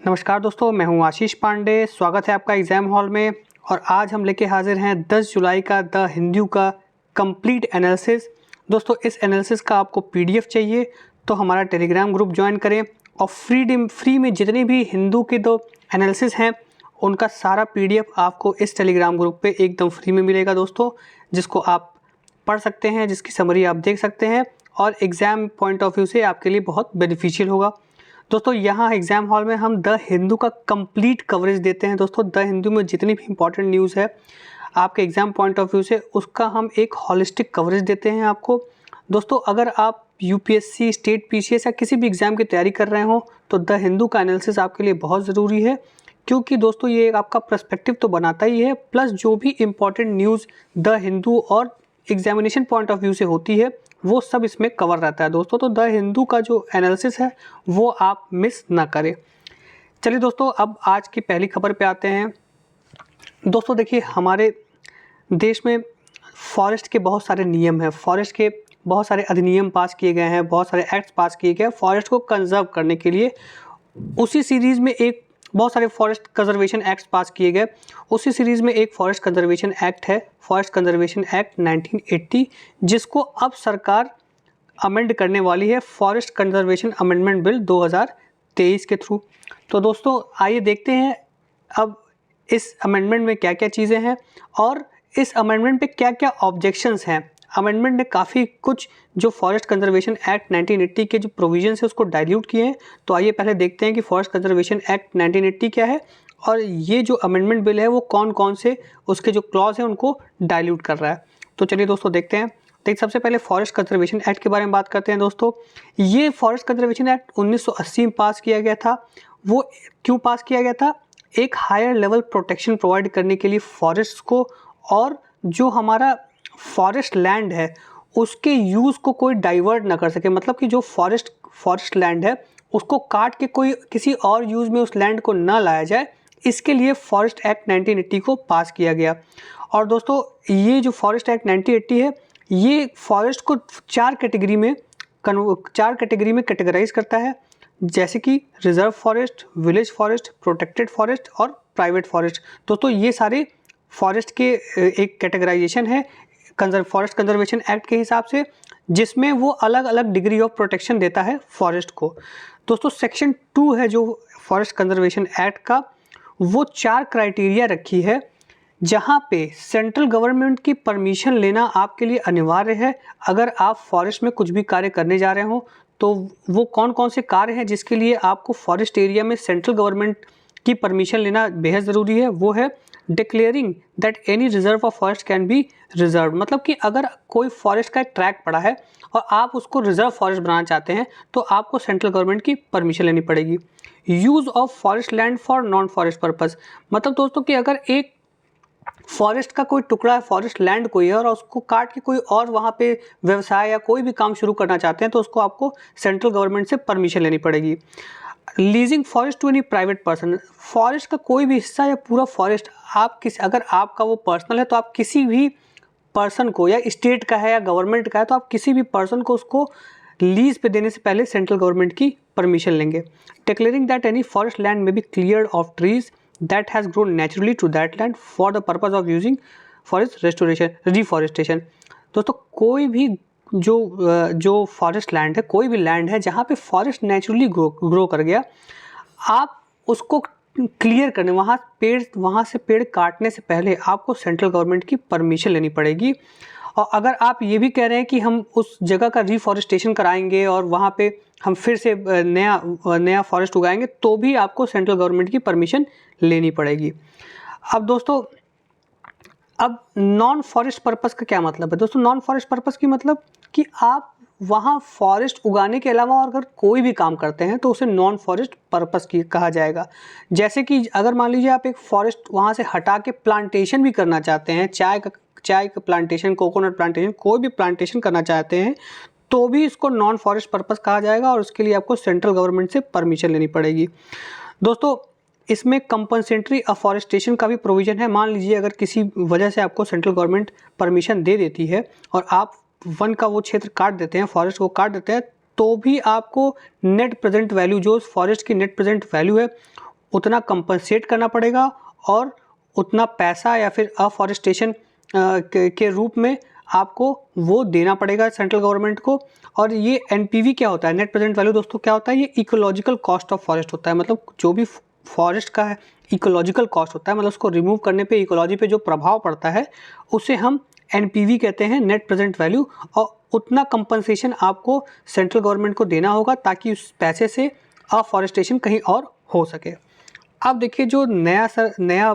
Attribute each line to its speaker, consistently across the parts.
Speaker 1: नमस्कार दोस्तों, मैं हूं आशीष पांडे। स्वागत है आपका एग्ज़ाम हॉल में। और आज हम लेके हाजिर हैं 10 जुलाई का द हिंदू का कंप्लीट एनालिसिस। दोस्तों, इस एनालिसिस का आपको पीडीएफ चाहिए तो हमारा टेलीग्राम ग्रुप ज्वाइन करें और फ्री में जितने भी हिंदू के दो एनालिसिस हैं उनका सारा पीडीएफ आपको इस टेलीग्राम ग्रुप पे एकदम फ्री में मिलेगा दोस्तों, जिसको आप पढ़ सकते हैं, जिसकी समरी आप देख सकते हैं और एग्ज़ाम पॉइंट ऑफ व्यू से आपके लिए बहुत बेनिफिशियल होगा। दोस्तों, यहाँ एग्ज़ाम हॉल में हम द हिंदू का कंप्लीट कवरेज देते हैं। दोस्तों, द हिंदू में जितनी भी इंपॉर्टेंट न्यूज़ है आपके एग्ज़ाम पॉइंट ऑफ व्यू से, उसका हम एक हॉलिस्टिक कवरेज देते हैं आपको। दोस्तों, अगर आप यूपीएससी, स्टेट पीसीएस या किसी भी एग्ज़ाम की तैयारी कर रहे हो तो द हिंदू का एनालिसिस आपके लिए बहुत ज़रूरी है, क्योंकि दोस्तों ये आपका पर्सपेक्टिव तो बनाता ही है, प्लस जो भी इम्पॉर्टेंट न्यूज़ द हिंदू और एग्जामिनेशन पॉइंट ऑफ व्यू से होती है वो सब इसमें कवर रहता है दोस्तों। तो द हिंदू का जो एनालिसिस है वो आप मिस ना करें। चलिए दोस्तों, अब आज की पहली खबर पे आते हैं। दोस्तों देखिए, हमारे देश में फॉरेस्ट के बहुत सारे नियम हैं, फॉरेस्ट के बहुत सारे अधिनियम पास किए गए हैं, बहुत सारे एक्ट्स पास किए गए हैं फॉरेस्ट को कंजर्व करने के लिए। उसी सीरीज़ में एक बहुत सारे फॉरेस्ट कंजर्वेशन एक्ट्स पास किए गए। उसी सीरीज़ में एक फॉरेस्ट कंजर्वेशन एक्ट है, फॉरेस्ट कंजर्वेशन एक्ट 1980, जिसको अब सरकार अमेंड करने वाली है फॉरेस्ट कंजर्वेशन अमेंडमेंट बिल 2023 के थ्रू। तो दोस्तों आइए देखते हैं अब इस अमेंडमेंट में क्या क्या चीज़ें हैं और इस अमेंडमेंट पे क्या क्या ऑब्जेक्शंस हैं। अमेंडमेंट ने काफ़ी कुछ जो फॉरेस्ट कंजर्वेशन एक्ट 1980 के जो प्रोविजंस है उसको डाइल्यूट किए हैं। तो आइए पहले देखते हैं कि फॉरेस्ट कंजर्वेशन एक्ट 1980 क्या है और ये जो अमेंडमेंट बिल है वो कौन कौन से उसके जो क्लॉज हैं उनको डाइल्यूट कर रहा है। तो चलिए दोस्तों देखते हैं। तो सबसे पहले फॉरेस्ट कंजर्वेशन एक्ट के बारे में बात करते हैं। दोस्तों, ये फॉरेस्ट कंजर्वेशन एक्ट 1980 में पास किया गया था। वो क्यों पास किया गया था? एक हायर लेवल प्रोटेक्शन प्रोवाइड करने के लिए फॉरेस्ट को, और जो हमारा फॉरेस्ट लैंड है उसके यूज़ को कोई डाइवर्ट ना कर सके। मतलब कि जो फॉरेस्ट लैंड है उसको काट के कोई किसी और यूज़ में उस लैंड को ना लाया जाए, इसके लिए फॉरेस्ट एक्ट 1980 को पास किया गया। और दोस्तों, ये जो फॉरेस्ट एक्ट 1980 है ये फॉरेस्ट को चार कैटेगरी में कैटेगराइज करता है, जैसे कि reserve forest, village forest, protected forest और प्राइवेट फॉरेस्ट। दोस्तों ये सारे फॉरेस्ट के एक कैटेगराइजेशन है फॉरेस्ट कंजर्वेशन एक्ट के हिसाब से, जिसमें वो अलग अलग डिग्री ऑफ प्रोटेक्शन देता है फॉरेस्ट को। दोस्तों सेक्शन 2 है जो फॉरेस्ट कंजर्वेशन एक्ट का, वो 4 क्राइटेरिया रखी है जहाँ पे सेंट्रल गवर्नमेंट की परमिशन लेना आपके लिए अनिवार्य है। अगर आप फॉरेस्ट में कुछ भी कार्य करने जा रहे हो तो वो कौन कौन से कार्य हैं जिसके लिए आपको फॉरेस्ट एरिया में सेंट्रल गवर्नमेंट की परमिशन लेना बेहद ज़रूरी है। वो है declaring that any reserve of forest can be reserve. मतलब कि अगर कोई फॉरेस्ट का एक ट्रैक पड़ा है और आप उसको रिजर्व फॉरेस्ट बनाना चाहते हैं तो आपको सेंट्रल गवर्नमेंट की परमिशन लेनी पड़ेगी। Use of forest land for non forest purpose, मतलब दोस्तों कि अगर एक फॉरेस्ट का कोई टुकड़ा है, फॉरेस्ट लैंड कोई है और उसको काट के कोई और वहाँ पे व्यवसाय या कोई भी काम शुरू करना चाहते हैं तो उसको आपको सेंट्रल गवर्नमेंट से परमिशन लेनी पड़ेगी। Leasing forest to any private person, forest का कोई भी हिस्सा या पूरा फॉरेस्ट अगर आपका वो पर्सनल है तो आप किसी भी पर्सन को, या स्टेट का है या गवर्नमेंट का है तो आप किसी भी पर्सन को उसको लीज पे देने से पहले सेंट्रल गवर्नमेंट की परमिशन लेंगे। Declaring that any forest land may be cleared of trees that has grown naturally to that land for the purpose of using for its reforestation। दोस्तों कोई भी जो फॉरेस्ट लैंड है, कोई भी लैंड है जहाँ पे फॉरेस्ट नेचुरली ग्रो कर गया, आप उसको क्लियर करने वहाँ से पेड़ काटने से पहले आपको सेंट्रल गवर्नमेंट की परमिशन लेनी पड़ेगी। और अगर आप ये भी कह रहे हैं कि हम उस जगह का रिफॉरेस्टेशन कराएंगे और वहाँ पे हम फिर से नया फॉरेस्ट उगाएंगे तो भी आपको सेंट्रल गवर्नमेंट की परमिशन लेनी पड़ेगी। अब दोस्तों, अब नॉन फॉरेस्ट पर्पस का क्या मतलब है? दोस्तों नॉन फॉरेस्ट पर्पस की मतलब कि आप वहाँ फॉरेस्ट उगाने के अलावा और अगर कोई भी काम करते हैं तो उसे नॉन फॉरेस्ट पर्पस की कहा जाएगा। जैसे कि अगर मान लीजिए आप एक फॉरेस्ट वहाँ से हटा के प्लांटेशन भी करना चाहते हैं, चाय का प्लांटेशन, कोकोनट प्लांटेशन, कोई भी प्लांटेशन करना चाहते हैं तो भी इसको नॉन फॉरेस्ट पर्पस कहा जाएगा और उसके लिए आपको सेंट्रल गवर्नमेंट से परमिशन लेनी पड़ेगी। दोस्तों इसमें कंपनसेटरी अफॉरेस्टेशन का भी प्रोविज़न है। मान लीजिए अगर किसी वजह से आपको सेंट्रल गवर्नमेंट परमिशन दे देती है और आप वन का वो क्षेत्र काट देते हैं, फॉरेस्ट को काट देते हैं, तो भी आपको नेट प्रेजेंट वैल्यू, जो फॉरेस्ट की नेट प्रेजेंट वैल्यू है उतना कंपनसेट करना पड़ेगा और उतना पैसा या फिर अफॉरेस्टेशन के रूप में आपको वो देना पड़ेगा सेंट्रल गवर्नमेंट को। और ये एनपीवी क्या होता है, नेट प्रेजेंट वैल्यू दोस्तों क्या होता है, ये इकोलॉजिकल कॉस्ट ऑफ फॉरेस्ट होता है। मतलब जो भी फॉरेस्ट का है इकोलॉजिकल कॉस्ट होता है, मतलब उसको रिमूव करने पे इकोलॉजी पे जो प्रभाव पड़ता है उसे हम एनपीवी कहते हैं, नेट प्रेजेंट वैल्यू। और उतना कंपनसेशन आपको सेंट्रल गवर्नमेंट को देना होगा ताकि उस पैसे से अफॉरेस्टेशन कहीं और हो सके। अब देखिए जो नया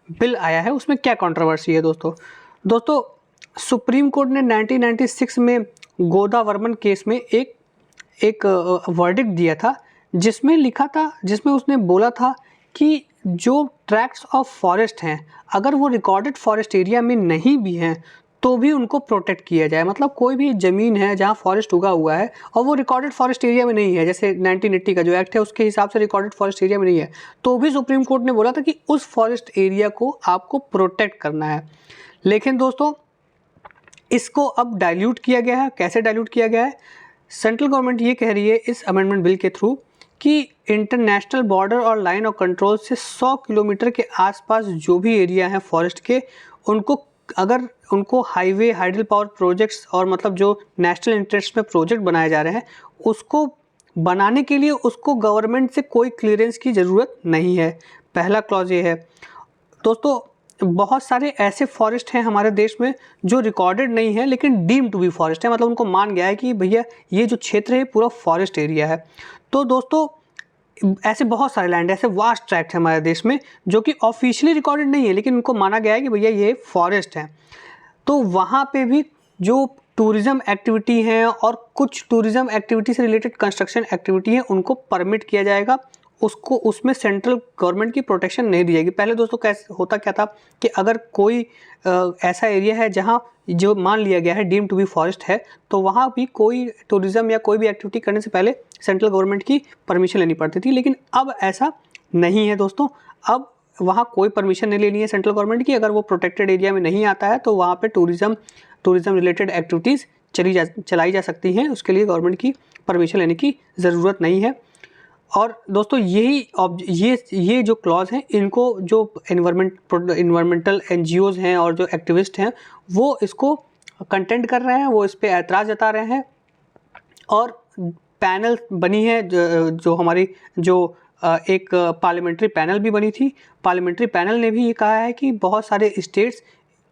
Speaker 1: बिल आया है उसमें क्या कंट्रोवर्सी है दोस्तों सुप्रीम कोर्ट ने 1996 में गोदावरमन केस में एक वर्डिक्ट दिया था, जिसमें उसने बोला था कि जो ट्रैक्ट्स ऑफ फॉरेस्ट हैं अगर वो रिकॉर्डेड फॉरेस्ट एरिया में नहीं भी हैं तो भी उनको प्रोटेक्ट किया जाए। मतलब कोई भी ज़मीन है जहाँ फॉरेस्ट उगा हुआ है और वो रिकॉर्डेड फॉरेस्ट एरिया में नहीं है, जैसे 1980 का जो एक्ट है उसके हिसाब से रिकॉर्डेड फॉरेस्ट एरिया में नहीं है, तो भी सुप्रीम कोर्ट ने बोला था कि उस फॉरेस्ट एरिया को आपको प्रोटेक्ट करना है। लेकिन दोस्तों इसको अब डाइल्यूट किया गया है। कैसे डाइल्यूट किया गया है? सेंट्रल गवर्नमेंट ये कह रही है इस अमेंडमेंट बिल के थ्रू कि इंटरनेशनल बॉर्डर और लाइन ऑफ कंट्रोल से 100 किलोमीटर के आसपास जो भी एरिया हैं फॉरेस्ट के, उनको हाईवे, हाइडल पावर प्रोजेक्ट्स और मतलब जो नेशनल इंटरेस्ट में प्रोजेक्ट बनाए जा रहे हैं उसको बनाने के लिए उसको गवर्नमेंट से कोई क्लियरेंस की ज़रूरत नहीं है। पहला क्लॉज ये है। दोस्तों बहुत सारे ऐसे फॉरेस्ट हैं हमारे देश में जो रिकॉर्डेड नहीं है लेकिन डीम टू बी फॉरेस्ट है, मतलब उनको मान गया है कि भैया ये जो क्षेत्र है पूरा फॉरेस्ट एरिया है। तो दोस्तों ऐसे बहुत सारे लैंड, ऐसे वास्ट ट्रैक्ट है हमारे देश में जो कि ऑफिशियली रिकॉर्डेड नहीं है लेकिन उनको माना गया है कि भैया ये फॉरेस्ट है। तो वहाँ पे भी जो टूरिज़्म एक्टिविटी हैं और कुछ टूरिज़्म एक्टिविटी से रिलेटेड कंस्ट्रक्शन एक्टिविटी है उनको परमिट किया जाएगा, उसको उसमें सेंट्रल गवर्नमेंट की प्रोटेक्शन नहीं दी जाएगी। पहले दोस्तों कैसे होता क्या था कि अगर कोई ऐसा एरिया है जहाँ जो मान लिया गया है डीम टू बी फॉरेस्ट है तो वहाँ भी कोई टूरिज़्म या कोई भी एक्टिविटी करने से पहले सेंट्रल गवर्नमेंट की परमिशन लेनी पड़ती थी, लेकिन अब ऐसा नहीं है दोस्तों। अब वहाँ कोई परमिशन नहीं लेनी है सेंट्रल गवर्नमेंट की। अगर वो प्रोटेक्टेड एरिया में नहीं आता है तो वहाँ पे टूरिज़्म रिलेटेड एक्टिविटीज़ चलाई जा सकती हैं, उसके लिए गवर्नमेंट की परमिशन लेने की ज़रूरत नहीं है। और दोस्तों ये जो क्लॉज हैं इनको जो इन्वायरमेंटल एनजीओज़ हैं और जो एक्टिविस्ट हैं वो इसको कंटेंट कर रहे हैं, वो इस पे ऐतराज़ जता रहे हैं। और पैनल बनी है जो हमारी एक पार्लियामेंट्री पैनल भी बनी थी। पार्लियामेंट्री पैनल ने भी ये कहा है कि बहुत सारे स्टेट्स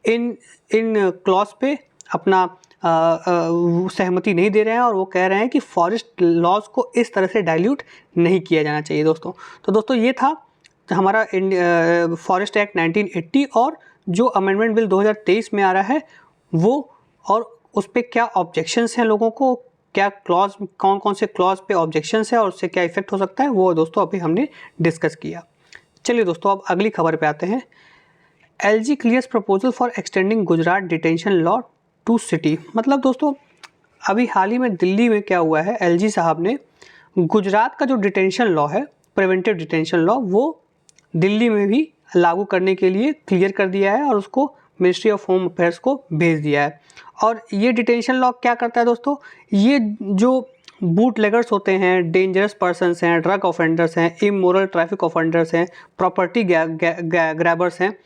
Speaker 1: इन क्लॉज पे अपना सहमति नहीं दे रहे हैं और वो कह रहे हैं कि फॉरेस्ट लॉज को इस तरह से डाइल्यूट नहीं किया जाना चाहिए दोस्तों। तो दोस्तों ये था हमारा फॉरेस्ट एक्ट 1980 और जो अमेंडमेंट बिल 2023 में आ रहा है वो, और उस पर क्या ऑब्जेक्शंस हैं लोगों को, क्या क्लॉज, कौन कौन से क्लॉज पे ऑब्जेक्शंस है और उससे क्या इफेक्ट हो सकता है, वो दोस्तों अभी हमने डिस्कस किया। चलिए दोस्तों अब अगली खबर पे आते हैं। LG clears proposal for extending Gujarat detention law to city. मतलब दोस्तों अभी हाल ही में दिल्ली में क्या हुआ है, LG साहब ने गुजरात का जो डिटेंशन लॉ है, प्रिवेंटिव डिटेंशन लॉ, वो दिल्ली में भी लागू करने के लिए क्लियर कर दिया है और उसको मिनिस्ट्री ऑफ होम अफेयर्स को भेज दिया है। और ये डिटेंशन लॉ क्या करता है दोस्तों, ये जो बूट लेगर्स होते हैं, डेंजरस पर्सन्स हैं, ड्रग ऑफेंडर्स हैं, इमोरल ट्रैफिक ऑफेंडर्स हैं, प्रॉपर्टी ग्रैबर्स हैं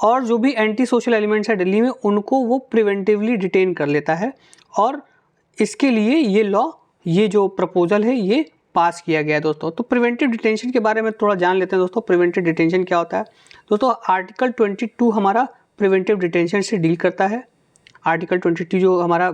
Speaker 1: और जो भी एंटी सोशल एलिमेंट्स है दिल्ली में, उनको वो प्रिवेंटिवली डिटेन कर लेता है। और इसके लिए ये लॉ, ये जो प्रपोजल है ये पास किया गया है दोस्तों। तो प्रिवेंटिव डिटेंशन के बारे में थोड़ा जान लेते हैं दोस्तों। प्रिवेंटिव डिटेंशन क्या होता है दोस्तों? आर्टिकल 22 हमारा प्रिवेंटिव डिटेंशन से डील करता है। आर्टिकल 22 जो हमारा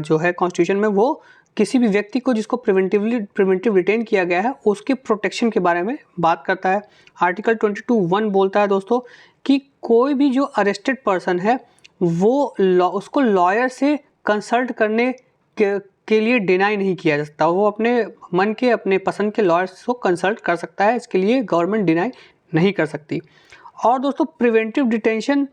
Speaker 1: जो है कॉन्स्टिट्यूशन में, वो किसी भी व्यक्ति को जिसको प्रिवेंटिव डिटेन किया गया है उसके प्रोटेक्शन के बारे में बात करता है। आर्टिकल 22(1) बोलता है दोस्तों कि कोई भी जो अरेस्टेड पर्सन है वो उसको लॉयर से कंसल्ट करने के लिए डिनाई नहीं किया जा सकता। वो अपने मन के, अपने पसंद के लॉयर्स को कंसल्ट कर सकता है, इसके लिए गवर्नमेंट डिनाई नहीं कर सकती। और दोस्तों प्रिवेंटिव डिटेंशन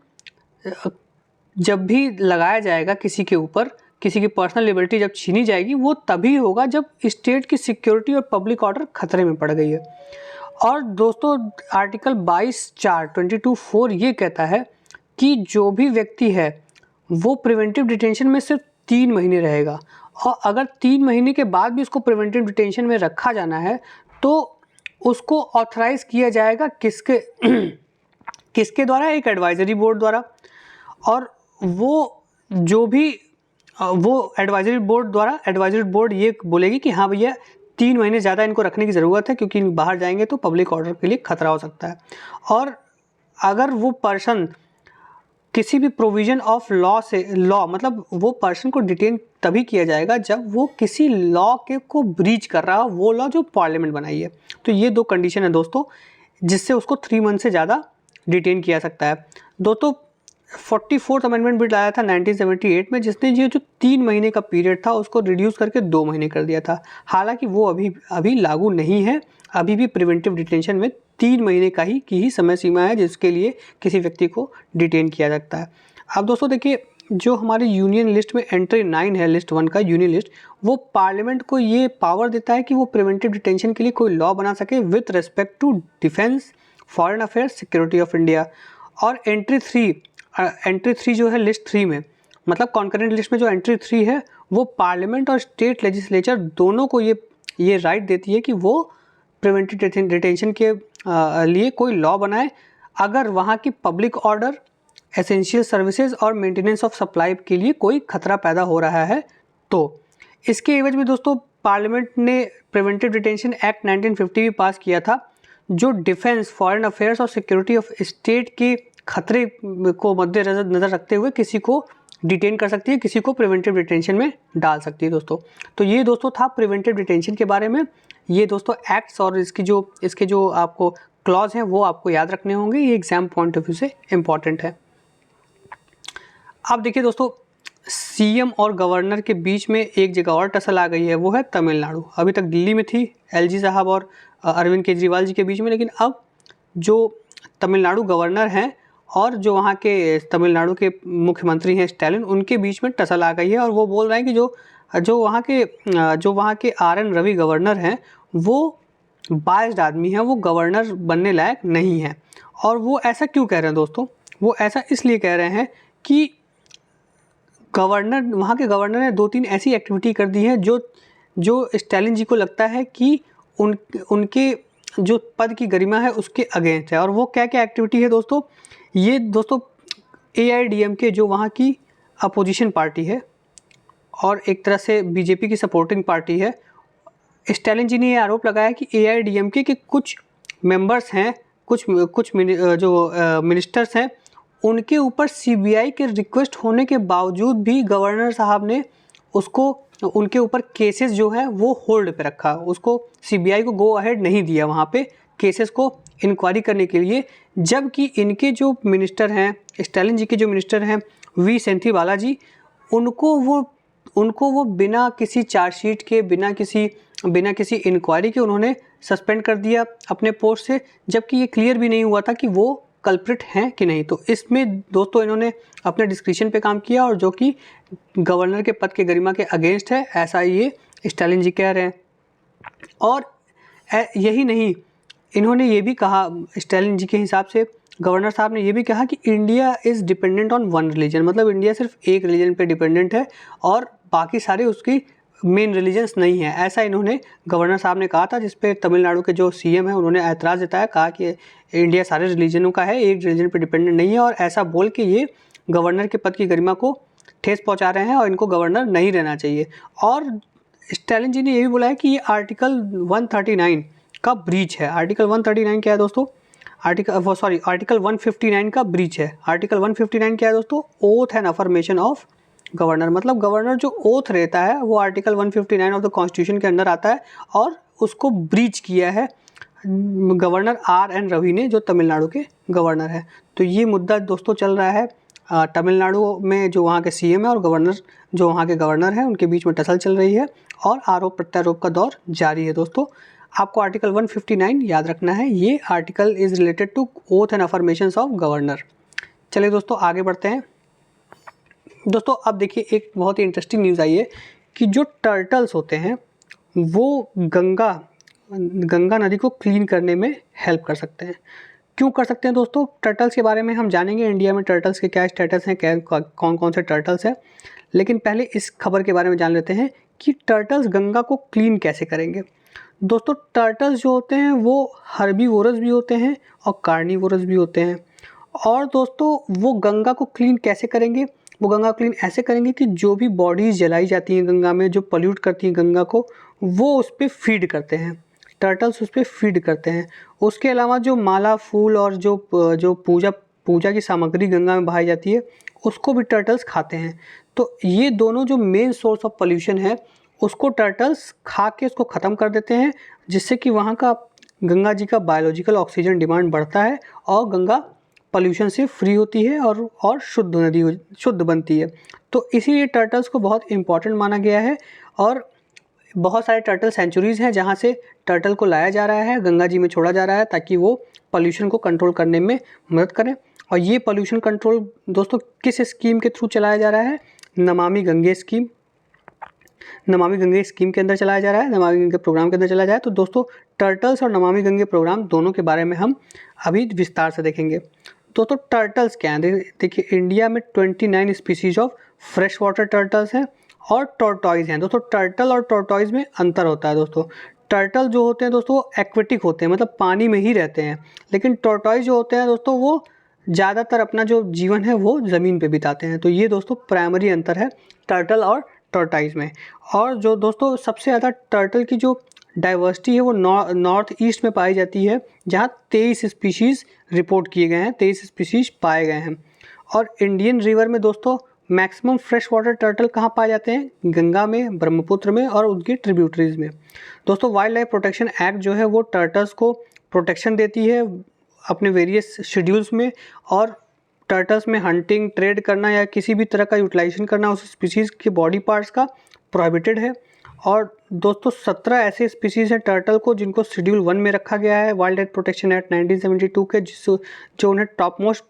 Speaker 1: जब भी लगाया जाएगा किसी के ऊपर, किसी की पर्सनल लिबर्टी जब छीनी जाएगी, वो तभी होगा जब स्टेट की सिक्योरिटी और पब्लिक ऑर्डर खतरे में पड़ गई है। और दोस्तों आर्टिकल 22(4) ये कहता है कि जो भी व्यक्ति है वो प्रिवेंटिव डिटेंशन में सिर्फ 3 महीने रहेगा, और अगर 3 महीने के बाद भी उसको प्रिवेंटिव डिटेंशन में रखा जाना है तो उसको ऑथराइज किया जाएगा किसके किसके द्वारा? एक एडवाइजरी बोर्ड द्वारा। और वो जो भी वो एडवाइजरी बोर्ड ये बोलेगी कि हाँ भैया 3 महीने ज़्यादा इनको रखने की ज़रूरत है, क्योंकि बाहर जाएंगे तो पब्लिक ऑर्डर के लिए खतरा हो सकता है। और अगर वो पर्सन किसी भी प्रोविज़न ऑफ लॉ मतलब वो पर्सन को डिटेन तभी किया जाएगा जब वो किसी लॉ के को ब्रीच कर रहा हो, वो लॉ जो पार्लियामेंट बनाई है। तो ये 2 कंडीशन है दोस्तों, जिससे उसको 3 मंथ से ज़्यादा डिटेन किया सकता है। दोस्तों 44th अमेंडमेंट बिल आया था 1978 में, जिसने ये जो 3 महीने का पीरियड था उसको रिड्यूस करके 2 महीने कर दिया था। हालांकि वो अभी लागू नहीं है, अभी भी प्रिवेंटिव डिटेंशन में 3 महीने की ही समय सीमा है जिसके लिए किसी व्यक्ति को डिटेन किया सकता है। अब दोस्तों देखिए, जो हमारी यूनियन लिस्ट में एंट्री 9 है, लिस्ट 1 का यूनियन लिस्ट, वो पार्लियामेंट को ये पावर देता है कि वो प्रिवेंटिव डिटेंशन के लिए कोई लॉ बना सके with respect to defence, foreign affairs, security of India. और एंट्री 3 जो है लिस्ट 3 में, मतलब कॉन्करेंट लिस्ट में जो एंट्री 3 है, वो पार्लियामेंट और स्टेट लेजिस्लेचर दोनों को ये राइट देती है कि वो प्रिवेंटिव डिटेंशन के लिए कोई लॉ बनाए अगर वहाँ की पब्लिक ऑर्डर, एसेंशियल सर्विसेज और मेंटेनेंस ऑफ सप्लाई के लिए कोई खतरा पैदा हो रहा है। तो इसके एवज में दोस्तों पार्लियामेंट ने प्रिवेंटिव डिटेंशन एक्ट 1950 भी पास किया था, जो डिफेंस, फॉरेन अफेयर्स और सिक्योरिटी ऑफ स्टेट के खतरे को मद्देनजर रखते हुए किसी को डिटेन कर सकती है, किसी को प्रिवेंटिव डिटेंशन में डाल सकती है दोस्तों। तो ये दोस्तों था प्रिवेंटिव डिटेंशन के बारे में। ये दोस्तों एक्ट्स और इसके जो आपको क्लॉज हैं वो आपको याद रखने होंगे, ये एग्जाम पॉइंट ऑफ व्यू से इम्पॉर्टेंट है। अब देखिए दोस्तों, सीएम और गवर्नर के बीच में एक जगह और टसल आ गई है, वो है तमिलनाडु। अभी तक दिल्ली में थी एलजी साहब और अरविंद केजरीवाल जी के बीच में, लेकिन अब जो तमिलनाडु गवर्नर हैं और जो वहाँ के तमिलनाडु के मुख्यमंत्री हैं स्टैलिन, उनके बीच में टसल आ गई है। और वो बोल रहे हैं कि जो वहाँ के आर.एन. रवि गवर्नर हैं वो बायस्ड आदमी हैं, वो गवर्नर बनने लायक नहीं हैं। और वो ऐसा क्यों कह रहे हैं दोस्तों? वो ऐसा इसलिए कह रहे हैं कि वहाँ के गवर्नर ने 2-3 ऐसी एक्टिविटी कर दी हैं जो स्टैलिन जी को लगता है कि उनके जो पद की गरिमा है उसके अगेंस्ट है। और वो क्या क्या एक्टिविटी है दोस्तों? ये दोस्तों AIDMK जो वहाँ की अपोजिशन पार्टी है और एक तरह से बीजेपी की सपोर्टिंग पार्टी है, स्टैलिन जी ने ये आरोप लगाया कि AIDMK के कुछ मेंबर्स हैं, कुछ जो मिनिस्टर्स हैं, उनके ऊपर CBI के रिक्वेस्ट होने के बावजूद भी गवर्नर साहब ने उनके ऊपर केसेस जो है वो होल्ड पे रखा, उसको CBI को गो अहेड नहीं दिया वहाँ पे केसेस को इंक्वायरी करने के लिए। जबकि इनके जो मिनिस्टर हैं, स्टैलिन जी के जो मिनिस्टर हैं वी सेंथी बालाजी, उनको वो बिना किसी चार्जशीट के, बिना किसी इंक्वायरी के उन्होंने सस्पेंड कर दिया अपने पोस्ट से, जबकि ये क्लियर भी नहीं हुआ था कि वो कल्प्रिट हैं कि नहीं। तो इसमें दोस्तों इन्होंने अपने डिस्क्रिप्शन पे काम किया और जो कि गवर्नर के पद के गरिमा के अगेंस्ट है, ऐसा ये स्टैलिन जी कह रहे हैं। और यही नहीं, इन्होंने ये भी कहा, स्टैलिन जी के हिसाब से गवर्नर साहब ने ये भी कहा कि India is dependent on one religion, मतलब इंडिया सिर्फ एक रिलीजन पे डिपेंडेंट है और बाकी सारे उसकी मेन रिलीजन्स नहीं है, ऐसा इन्होंने गवर्नर साहब ने कहा था। जिस पे तमिलनाडु के जो CM है उन्होंने ऐतराज़ जताया, कहा कि इंडिया सारे रिलीजनों का है, एक रिलीजन पे डिपेंडेंट नहीं है। और ऐसा बोल के ये गवर्नर के पद की गरिमा को ठेस पहुंचा रहे हैं और इनको गवर्नर नहीं रहना चाहिए। और स्टैलिन जी ने ये भी बोला है कि ये आर्टिकल 139 का ब्रीच है। आर्टिकल 139 क्या है दोस्तों? आर्टिकल 159 का ब्रीच है। आर्टिकल 159 क्या है दोस्तों? Oath and affirmation of governor, मतलब गवर्नर जो ओथ रहता है वो आर्टिकल 159 ऑफ द कॉन्स्टिट्यूशन के अंदर आता है और उसको ब्रीच किया है गवर्नर R.N. रवि ने, जो तमिलनाडु के गवर्नर है। तो ये मुद्दा दोस्तों चल रहा है तमिलनाडु में, जो वहाँ के CM है और गवर्नर जो वहाँ के गवर्नर हैं उनके बीच में टसल चल रही है और आरोप प्रत्यारोप का दौर जारी है। दोस्तों आपको आर्टिकल 159 याद रखना है, ये article is related to oath and affirmations of governor. चलिए दोस्तों आगे बढ़ते हैं। दोस्तों अब देखिए, एक बहुत ही इंटरेस्टिंग न्यूज़ आई है कि जो टर्टल्स होते हैं वो गंगा नदी को क्लीन करने में हेल्प कर सकते हैं। क्यों कर सकते हैं दोस्तों? टर्टल्स के बारे में हम जानेंगे, इंडिया में टर्टल्स के क्या स्टेटस हैं, कौन कौन से टर्टल्स हैं। लेकिन पहले इस खबर के बारे में जान लेते हैं कि टर्टल्स गंगा को क्लीन कैसे करेंगे। दोस्तों टर्टल्स जो होते हैं वो हर्बीवोरस भी होते हैं और कार्निवोरस भी होते हैं। और दोस्तों वो गंगा को क्लीन कैसे करेंगे? वो गंगा क्लीन ऐसे करेंगे कि जो भी बॉडीज़ जलाई जाती हैं गंगा में, जो पॉल्यूट करती हैं गंगा को, वो उस पे फीड करते हैं। टर्टल्स उस पे फीड करते हैं। उसके अलावा जो माला, फूल और जो पूजा की सामग्री गंगा में बहाई जाती है, उसको भी टर्टल्स खाते हैं। तो ये दोनों जो मेन सोर्स ऑफ पोल्यूशन है, उसको टर्टल्स खा के उसको ख़त्म कर देते हैं, जिससे कि वहाँ का गंगा जी का बायोलॉजिकल ऑक्सीजन डिमांड बढ़ता है और गंगा पोल्यूशन से फ्री होती है और शुद्ध बनती है। तो इसीलिए टर्टल्स को बहुत इम्पॉर्टेंट माना गया है और बहुत सारे टर्टल सेंचुरीज़ हैं जहाँ से टर्टल को लाया जा रहा है, गंगा जी में छोड़ा जा रहा है, ताकि वो पोल्यूशन को कंट्रोल करने में मदद करें। और ये पोल्यूशन कंट्रोल दोस्तों किस स्कीम के थ्रू चलाया जा रहा है? नमामि गंगे स्कीम। नमामि गंगे स्कीम के अंदर चलाया जा रहा है, नमामि गंगे प्रोग्राम के अंदर चलाया जा रहा है। तो दोस्तों टर्टल्स और नमामि गंगे प्रोग्राम दोनों के बारे में हम अभी विस्तार से देखेंगे। दोस्तों टर्टल्स क्या हैं? देखिए इंडिया में 29 species of fresh water turtles हैं और टॉर्टॉइज हैं। दोस्तों टर्टल और टॉर्टॉइज में अंतर होता है। दोस्तों टर्टल जो होते हैं दोस्तों एक्वेटिक होते हैं, मतलब पानी में ही रहते हैं, लेकिन टॉर्टॉइज जो होते हैं दोस्तों वो ज़्यादातर अपना जो जीवन है वो ज़मीन पे बिताते हैं। तो ये दोस्तों प्राइमरी अंतर है टर्टल और टॉर्टॉइज में। और जो दोस्तों सबसे ज़्यादा टर्टल की जो डाइवर्सिटी है वो नॉर्थ ईस्ट में पाई जाती है, जहाँ 23 स्पीशीज़ रिपोर्ट किए गए हैं, 23 स्पीशीज़ पाए गए हैं। और इंडियन रिवर में दोस्तों मैक्सिमम फ्रेश वाटर टर्टल कहाँ पाए जाते हैं? गंगा में, ब्रह्मपुत्र में और उनकी ट्रिब्यूटरीज में। दोस्तों वाइल्ड लाइफ प्रोटेक्शन एक्ट जो है वो टर्टल्स को प्रोटेक्शन देती है अपने वेरियस शेड्यूल्स में, और टर्टल्स में हंटिंग, ट्रेड करना या किसी भी तरह का यूटिलाइजेशन करना उस स्पीसीज़ के बॉडी पार्ट्स का प्रोहिबिटेड है। और दोस्तों 17 ऐसे स्पीसीज़ हैं टर्टल को जिनको शेड्यूल 1 में रखा गया है वाइल्ड लाइफ प्रोटेक्शन एक्ट 1972 के, जो उन्हें टॉप मोस्ट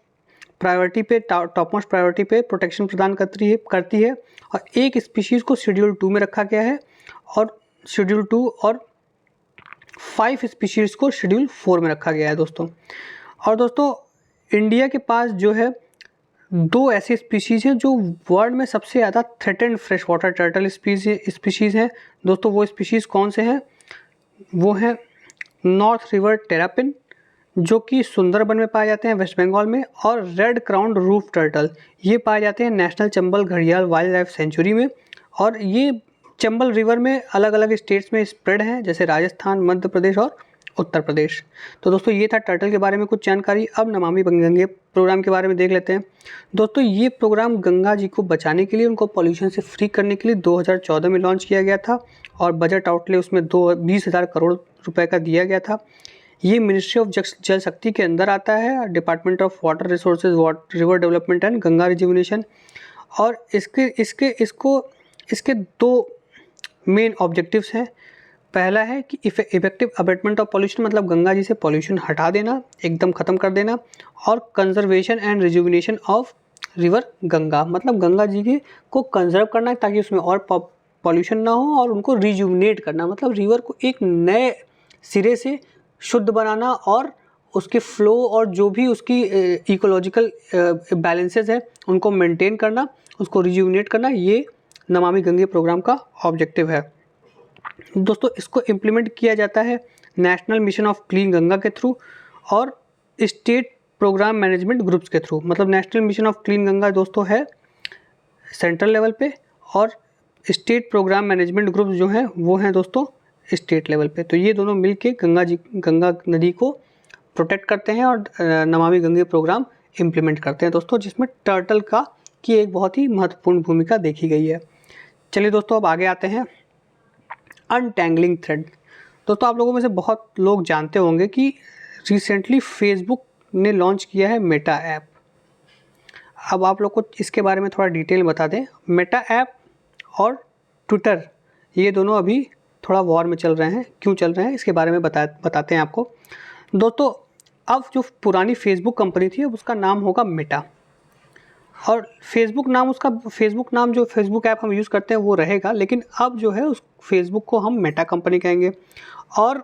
Speaker 1: प्रायोरिटी पे प्रोटेक्शन प्रदान करती है। और एक स्पीशीज़ को शेड्यूल 2 में रखा गया है और शेड्यूल 2 और 5 स्पीशीज़ को शेड्यूल 4 में रखा गया है दोस्तों। और दोस्तों इंडिया के पास जो है 2 ऐसी स्पीशीज़ हैं जो वर्ल्ड में सबसे ज़्यादा threatened fresh water turtle species हैं। दोस्तों वो स्पीशीज़ कौन से हैं? वो हैं नॉर्थ रिवर टेरापिन, जो कि सुंदरबन में पाए जाते हैं वेस्ट बंगाल में, और रेड क्राउन रूफ टर्टल, ये पाए जाते हैं नेशनल चंबल घड़ियाल वाइल्ड लाइफ सेंचुरी में। और ये चंबल रिवर में अलग अलग स्टेट्स में स्प्रेड हैं, जैसे राजस्थान, मध्य प्रदेश और उत्तर प्रदेश। तो दोस्तों ये था टर्टल के बारे में कुछ जानकारी। अब नमामि गंगे प्रोग्राम के बारे में देख लेते हैं। दोस्तों ये प्रोग्राम गंगा जी को बचाने के लिए, उनको पॉल्यूशन से फ्री करने के लिए 2014 में लॉन्च किया गया था और बजट आउटले उसमें 20,000 करोड़ रुपए का दिया गया था। ये मिनिस्ट्री ऑफ जल शक्ति के अंदर आता है, department of water resources, river development and Ganga rejuvenation. और इसके 2 मेन ऑब्जेक्टिव्स हैं। पहला है कि इफेक्टिव अबेटमेंट ऑफ पॉल्यूशन, मतलब गंगा जी से पॉल्यूशन हटा देना, एकदम ख़त्म कर देना। और conservation and rejuvenation of river Ganga, मतलब गंगा जी को कंजर्व करना ताकि उसमें और पॉल्यूशन ना हो, और उनको रिजुविनेट करना, मतलब रिवर को एक नए सिरे से शुद्ध बनाना और उसके फ्लो और जो भी उसकी इकोलॉजिकल बैलेंसेस है उनको मेंटेन करना, उसको रिजुविनेट करना, ये नमामि गंगे प्रोग्राम का ऑब्जेक्टिव है। दोस्तों इसको इम्प्लीमेंट किया जाता है national mission of clean Ganga के थ्रू और स्टेट प्रोग्राम मैनेजमेंट ग्रुप्स के थ्रू। मतलब national mission of clean Ganga दोस्तों है सेंट्रल लेवल पे, और स्टेट प्रोग्राम मैनेजमेंट ग्रुप्स जो हैं वो हैं दोस्तों स्टेट लेवल पे। तो ये दोनों मिलके गंगा नदी को प्रोटेक्ट करते हैं और नमामि गंगे प्रोग्राम इम्प्लीमेंट करते हैं दोस्तों, जिसमें टर्टल की एक बहुत ही महत्वपूर्ण भूमिका देखी गई है। चलिए दोस्तों अब आगे आते हैं अनटैंगलिंग थ्रेड। दोस्तों आप लोगों में से बहुत लोग जानते होंगे कि रिसेंटली फेसबुक ने लॉन्च किया है मेटा ऐप। अब आप लोग को इसके बारे में थोड़ा डिटेल बता दें। मेटा ऐप और ट्विटर ये दोनों अभी थोड़ा वॉर में चल रहे हैं। क्यों चल रहे हैं इसके बारे में बताते हैं आपको। दोस्तों अब जो पुरानी फेसबुक कंपनी थी अब उसका नाम होगा मेटा, और फेसबुक नाम जो फेसबुक ऐप हम यूज़ करते हैं वो रहेगा, लेकिन अब जो है उस फेसबुक को हम मेटा कंपनी कहेंगे। और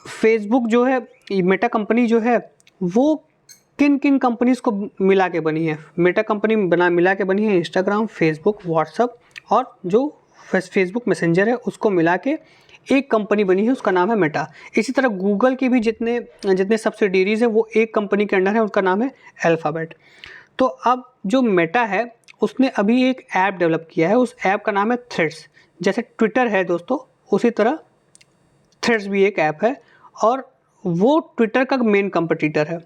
Speaker 1: फेसबुक जो है, मेटा कंपनी जो है वो किन किन कंपनीज़ को मिला के बनी है? मेटा कंपनी मिला के बनी है इंस्टाग्राम, फेसबुक, व्हाट्सअप और जो फेसबुक मैसेंजर है उसको मिला के एक कंपनी बनी है, उसका नाम है मेटा। इसी तरह गूगल के भी जितने जितने सब्सिडीरीज हैं वो एक कंपनी के अंडर है, उसका नाम है अल्फ़ाबेट। तो अब जो मेटा है उसने अभी एक ऐप डेवलप किया है, उस ऐप का नाम है थ्रेड्स। जैसे ट्विटर है दोस्तों, उसी तरह थ्रेड्स भी एक ऐप है और वो ट्विटर का मेन कंपटीटर है।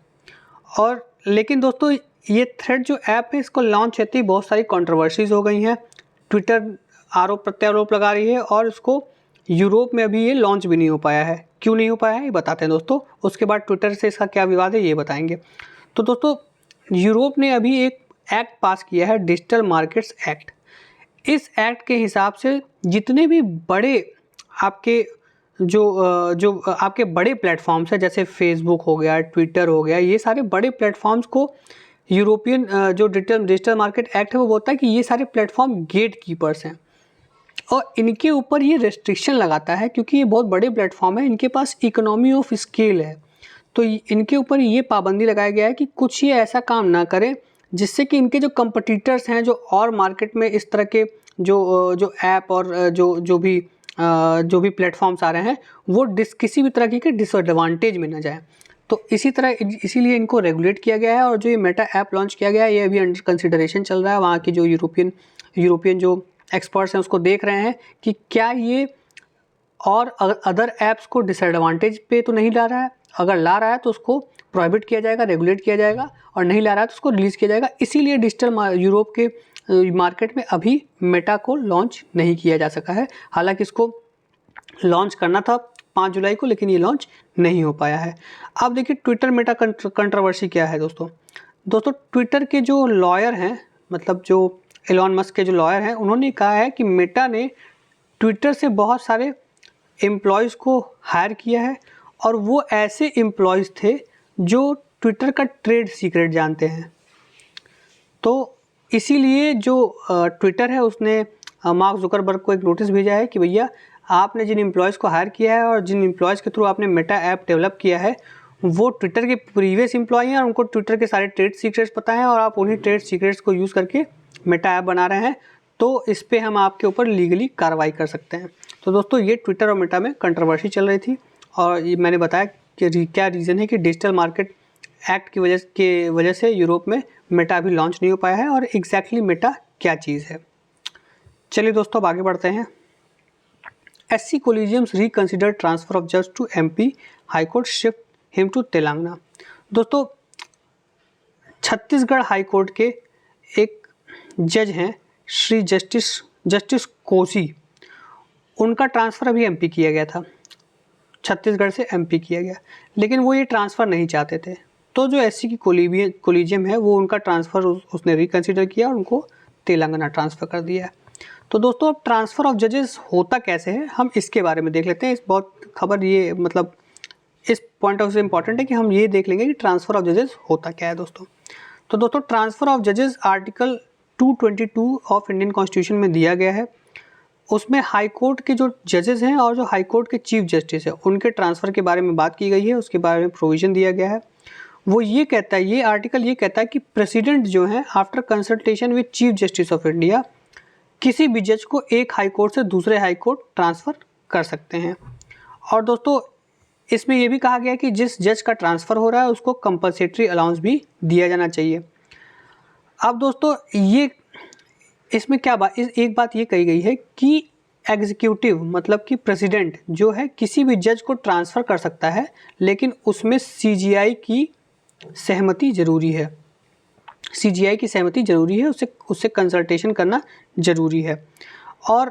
Speaker 1: और लेकिन दोस्तों ये थ्रेड जो ऐप है, इसको लॉन्च होते ही बहुत सारी कंट्रोवर्सीज हो गई हैं। ट्विटर आरोप प्रत्यारोप लगा रही है और इसको यूरोप में अभी ये लॉन्च भी नहीं हो पाया है। क्यों नहीं हो पाया है ये बताते हैं दोस्तों, उसके बाद ट्विटर से इसका क्या विवाद है ये बताएंगे। तो दोस्तों यूरोप ने अभी एक एक्ट पास किया है, डिजिटल मार्केट्स एक्ट। इस एक्ट के हिसाब से जितने भी बड़े आपके जो आपके बड़े प्लेटफॉर्म्स हैं, जैसे फेसबुक हो गया, ट्विटर हो गया, ये सारे बड़े प्लेटफॉर्म्स को यूरोपियन जो डिजिटल मार्केट एक्ट है वो बोलता है कि ये सारे प्लेटफॉर्म गेट कीपर्स हैं और इनके ऊपर ये रेस्ट्रिक्शन लगाता है, क्योंकि ये बहुत बड़े प्लेटफॉर्म है, इनके पास इकोनॉमी ऑफ स्केल है। तो इनके ऊपर ये पाबंदी लगाया गया है कि कुछ ये ऐसा काम ना करें जिससे कि इनके जो कंपटीटर्स हैं, जो और मार्केट में इस तरह के जो ऐप और जो भी प्लेटफॉर्म्स आ रहे हैं वो किसी भी तरह के डिसएडवांटेज में ना जाए। तो इसीलिए इनको रेगुलेट किया गया है। और जो ये मेटा ऐप लॉन्च किया गया है ये अभी अंडर कंसिडरेशन चल रहा है। वहाँ की जो यूरोपियन जो एक्सपर्ट्स हैं उसको देख रहे हैं कि क्या ये और अदर ऐप्स को डिसएडवांटेज पे तो नहीं ला रहा है। अगर ला रहा है तो उसको प्रोहिबिट किया जाएगा, रेगुलेट किया जाएगा, और नहीं ला रहा है तो उसको रिलीज़ किया जाएगा। इसीलिए डिजिटल यूरोप के मार्केट में अभी मेटा को लॉन्च नहीं किया जा सका है। हालांकि इसको लॉन्च करना था 5 जुलाई को, लेकिन ये लॉन्च नहीं हो पाया है। अब देखिए ट्विटर मेटा कंट्रोवर्सी क्या है दोस्तों। ट्विटर के जो लॉयर हैं, मतलब जो एलॉन मस्क के जो लॉयर हैं, उन्होंने कहा है कि मेटा ने ट्विटर से बहुत सारे एम्प्लॉयज़ को हायर किया है और वो ऐसे एम्प्लॉयज़ थे जो ट्विटर का ट्रेड सीक्रेट जानते हैं। तो इसीलिए जो ट्विटर है उसने मार्क जुकरबर्ग को एक नोटिस भेजा है कि भैया आपने जिन एम्प्लॉयज़ को हायर किया है और जिन एम्प्लॉयज़ के थ्रू आपने मेटा ऐप डेवलप किया है वो ट्विटर के प्रीवियस एम्प्लॉय हैं और उनको ट्विटर के सारे ट्रेड सीक्रेट्स पता हैं और आप उन्हीं ट्रेड सीक्रेट्स को यूज़ करके मेटा ऐप बना रहे हैं, तो इस पर हम आपके ऊपर लीगली कार्रवाई कर सकते हैं। तो दोस्तों ये ट्विटर और मेटा में कंट्रोवर्सी चल रही थी और ये मैंने बताया कि क्या रीज़न है कि डिजिटल मार्केट एक्ट की वजह से यूरोप में मेटा अभी लॉन्च नहीं हो पाया है और एग्जैक्टली मेटा क्या चीज़ है। चलिए दोस्तों अब आगे बढ़ते हैं। SC collegiums reconsider transfer of जज to MP, high court shift him to Telangana. दोस्तों छत्तीसगढ़ हाई कोर्ट के एक जज हैं श्री जस्टिस कोसी, उनका ट्रांसफ़र अभी MP किया गया था, छत्तीसगढ़ से MP किया गया, लेकिन वो ये ट्रांसफ़र नहीं चाहते थे। तो जो SC की कोलिजियम है वो उनका ट्रांसफ़र उसने रिकंसिडर किया और उनको तेलंगाना ट्रांसफ़र कर दिया है। तो दोस्तों अब ट्रांसफ़र ऑफ जजेस होता कैसे है हम इसके बारे में देख लेते हैं। इस बहुत खबर ये मतलब इस पॉइंट ऑफ व्यू से इम्पॉर्टेंट है कि हम ये देख लेंगे कि ट्रांसफ़र ऑफ जजेस होता क्या है दोस्तों। तो दोस्तों ट्रांसफ़र ऑफ जजेस आर्टिकल 222 ऑफ इंडियन कॉन्स्टिट्यूशन में दिया गया है। उसमें हाई कोर्ट के जो जजेस हैं और जो हाई कोर्ट के चीफ जस्टिस है उनके ट्रांसफ़र के बारे में बात की गई है, उसके बारे में प्रोविज़न दिया गया है। वो ये कहता है, ये आर्टिकल ये कहता है कि प्रेसिडेंट जो है after consultation with chief justice of India किसी भी जज को एक हाई कोर्ट से दूसरे हाई कोर्ट ट्रांसफ़र कर सकते हैं। और दोस्तों इसमें यह भी कहा गया है कि जिस जज का ट्रांसफ़र हो रहा है उसको कंपलसेटरी अलाउंस भी दिया जाना चाहिए। अब दोस्तों ये इसमें क्या एक बात ये कही गई है कि एग्जीक्यूटिव मतलब कि प्रेसिडेंट जो है किसी भी जज को ट्रांसफ़र कर सकता है, लेकिन उसमें CGI की सहमति ज़रूरी है। CGI की सहमति ज़रूरी है, उससे कंसल्टेशन करना ज़रूरी है। और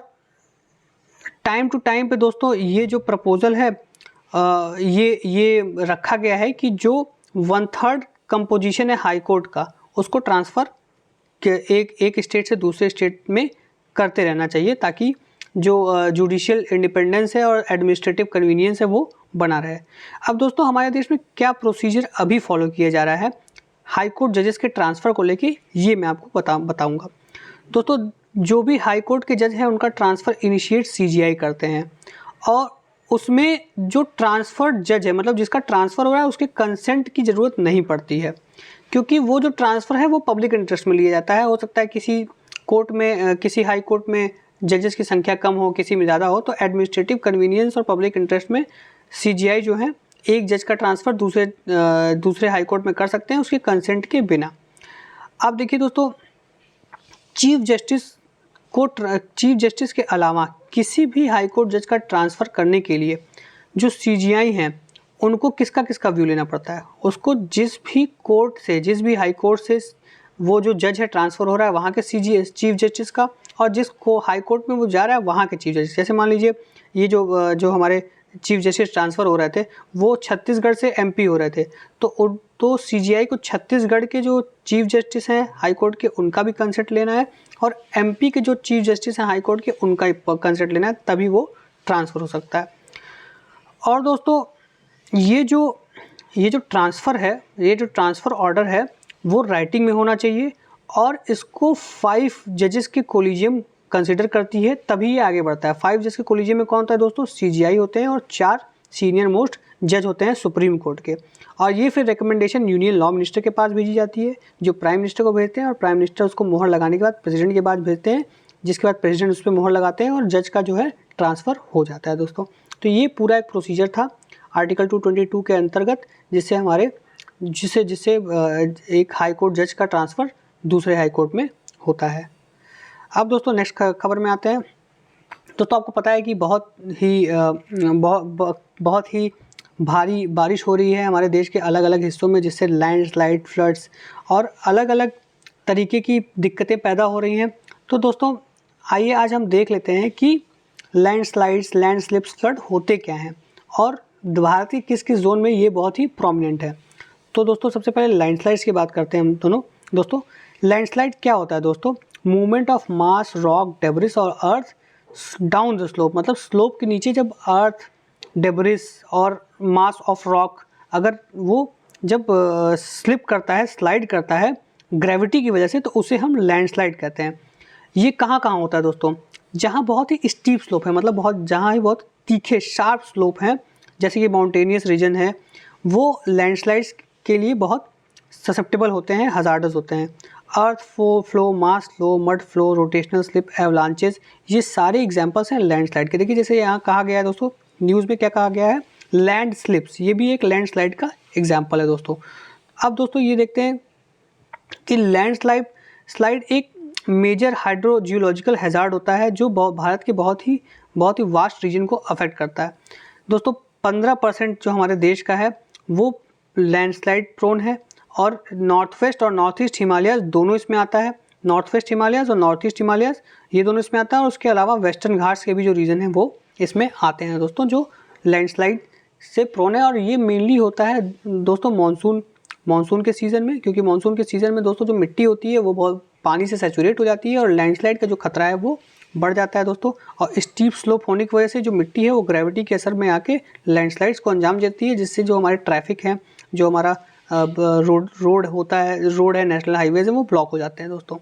Speaker 1: टाइम टू टाइम पे दोस्तों ये जो प्रपोज़ल है ये रखा गया है कि जो 1/3 कंपोजिशन है हाई कोर्ट का उसको ट्रांसफ़र एक स्टेट से दूसरे स्टेट में करते रहना चाहिए, ताकि जो जुडिशियल इंडिपेंडेंस है और एडमिनिस्ट्रेटिव कन्वीनियंस है वो बना रहे। अब दोस्तों हमारे देश में क्या प्रोसीजर अभी फॉलो किया जा रहा है हाई कोर्ट जजेस के ट्रांसफ़र को लेके, ये मैं आपको बताऊंगा। दोस्तों जो भी हाई कोर्ट के जज हैं उनका ट्रांसफ़र इनिशिएट CGI करते हैं और उसमें जो ट्रांसफ़र्ड जज है मतलब जिसका ट्रांसफ़र हो रहा है उसके कंसेंट की ज़रूरत नहीं पड़ती है, क्योंकि वो जो ट्रांसफ़र है वो पब्लिक इंटरेस्ट में लिया जाता है। हो सकता है किसी कोर्ट में किसी हाई कोर्ट में जजेस की संख्या कम हो, किसी में ज़्यादा हो, तो एडमिनिस्ट्रेटिव कन्वीनियंस और पब्लिक इंटरेस्ट में CGI जो है एक जज का ट्रांसफ़र दूसरे हाई कोर्ट में कर सकते हैं उसके कंसेंट के बिना। अब देखिए दोस्तों, चीफ जस्टिस के अलावा किसी भी हाई कोर्ट जज का ट्रांसफ़र करने के लिए जो CGI हैं उनको किसका व्यू लेना पड़ता है। उसको जिस भी हाई कोर्ट से वो जो जज है ट्रांसफ़र हो रहा है वहाँ के चीफ जस्टिस का, और जिसको हाई कोर्ट में वो जा रहा है वहाँ के चीफ जस्टिस। जैसे मान लीजिए ये जो हमारे चीफ जस्टिस ट्रांसफ़र हो रहे थे वो छत्तीसगढ़ से MP हो रहे थे, तो CGI को छत्तीसगढ़ के जो चीफ जस्टिस हैं हाई कोर्ट के उनका भी कंसेंट लेना है, और MP के जो चीफ जस्टिस हैं हाई कोर्ट के उनका ही कंसेंट लेना है, तभी वो ट्रांसफ़र हो सकता है। और दोस्तों ये जो ट्रांसफ़र है, ये जो ट्रांसफ़र ऑर्डर है वो राइटिंग में होना चाहिए, और इसको 5 जजेस की कोलिजियम कंसिडर करती है, तभी ये आगे बढ़ता है। 5 जज के कोलिजियम में कौन होता है दोस्तों? CGI होते हैं, और 4 सीनियर मोस्ट जज होते हैं सुप्रीम कोर्ट के। और ये फिर रिकमेंडेशन यूनियन लॉ मिनिस्टर के पास भेजी जाती है, जो प्राइम मिनिस्टर को भेजते हैं, और प्राइम मिनिस्टर उसको मोहर लगाने के बाद प्रेसिडेंट के पास भेजते हैं, जिसके बाद प्रेसिडेंट उस पर मोहर लगाते हैं और जज का जो है ट्रांसफ़र हो जाता है दोस्तों। तो ये पूरा एक प्रोसीजर था आर्टिकल 222 के अंतर्गत, जिससे एक हाई कोर्ट जज का ट्रांसफ़र दूसरे हाई कोर्ट में होता है। अब दोस्तों नेक्स्ट खबर में आते हैं। दोस्तों आपको पता है कि बहुत ही भारी बारिश हो रही है हमारे देश के अलग अलग हिस्सों में, जिससे लैंडस्लाइड, फ्लड्स और अलग अलग तरीके की दिक्कतें पैदा हो रही हैं। तो दोस्तों आइए आज हम देख लेते हैं कि लैंडस्लाइड्स, लैंडस्लिप्स, फ्लड होते क्या हैं, और भारत के किस किस जोन में ये बहुत ही प्रोमिनेंट है। तो दोस्तों सबसे पहले लैंडस्लाइड्स की बात करते हैं हम दोनों। दोस्तों लैंडस्लाइड क्या होता है दोस्तों? Movement of mass, rock, debris और अर्थ डाउन द स्लोप, मतलब स्लोप के नीचे जब अर्थ, डेब्रिस और मास ऑफ रॉक अगर वो जब स्लिप करता है, स्लाइड करता है ग्रेविटी की वजह से, तो उसे हम लैंडस्लाइड कहते हैं। ये कहाँ होता है दोस्तों? जहाँ बहुत ही स्टीप स्लोप है, मतलब जहाँ ही बहुत तीखे शार्प स्लोप हैं, जैसे कि माउंटेनियस रीजन है, वो लैंडस्लाइड्स के लिए बहुत ससेप्टेबल होते हैं, हजार्डस होते हैं। Earth flow, mass flow, mud flow, rotational slip, avalanches, ये सारे एग्जांपल्स हैं लैंडस्लाइड के। देखिए जैसे यहाँ कहा गया है दोस्तों, न्यूज़ में क्या कहा गया है, लैंड स्लिप्स, ये भी एक लैंडस्लाइड का एग्जाम्पल है दोस्तों। अब दोस्तों ये देखते हैं कि लैंडस्लाइड एक मेजर हाइड्रोजियोलॉजिकल हैजार्ड होता है, जो भारत के बहुत ही वास्ट रीजन को अफेक्ट करता है। दोस्तों 15% जो हमारे देश का है वो लैंडस्लाइड प्रोन है, और नॉर्थ वेस्ट और नॉर्थ ईस्ट हिमालयस दोनों इसमें आता है। नॉर्थ वेस्ट हिमालयस और नॉर्थ ईस्ट हिमालयस ये दोनों इसमें आता है, और उसके अलावा वेस्टर्न घाट्स के भी जो रीजन है वो इसमें आते हैं दोस्तों, जो लैंडस्लाइड से प्रोन है। और ये मेनली होता है दोस्तों मानसून के सीज़न में, क्योंकि मानसून के सीज़न में दोस्तों जो मिट्टी होती है वो बहुत पानी से सैचुरेट हो जाती है, और लैंडस्लाइड का जो खतरा है वो बढ़ जाता है दोस्तों। और स्टीप स्लोप होने की वजह से जो मिट्टी है वो ग्रेविटी के असर में आके लैंडस्लाइड्स को अंजाम देती है, जिससे जो हमारे ट्रैफिक है, जो हमारा रोड है, नेशनल हाईवेज है, वो ब्लॉक हो जाते हैं दोस्तों।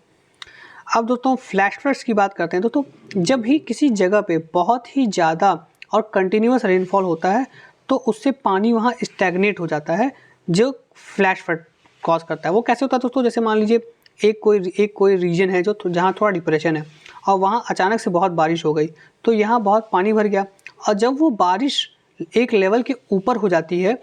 Speaker 1: अब दोस्तों फ्लैश फ्लड्स की बात करते हैं दोस्तों। जब भी किसी जगह पे बहुत ही ज़्यादा और कंटिन्यूस रेनफॉल होता है तो उससे पानी वहाँ स्टैग्नेट हो जाता है, जो फ्लैश फ्लड कॉज करता है। वो कैसे होता है दोस्तों? जैसे मान लीजिए एक कोई रीजन है जहाँ थोड़ा डिप्रेशन है, और वहाँ अचानक से बहुत बारिश हो गई, तो यहाँ बहुत पानी भर गया, और जब वो बारिश एक लेवल के ऊपर हो जाती है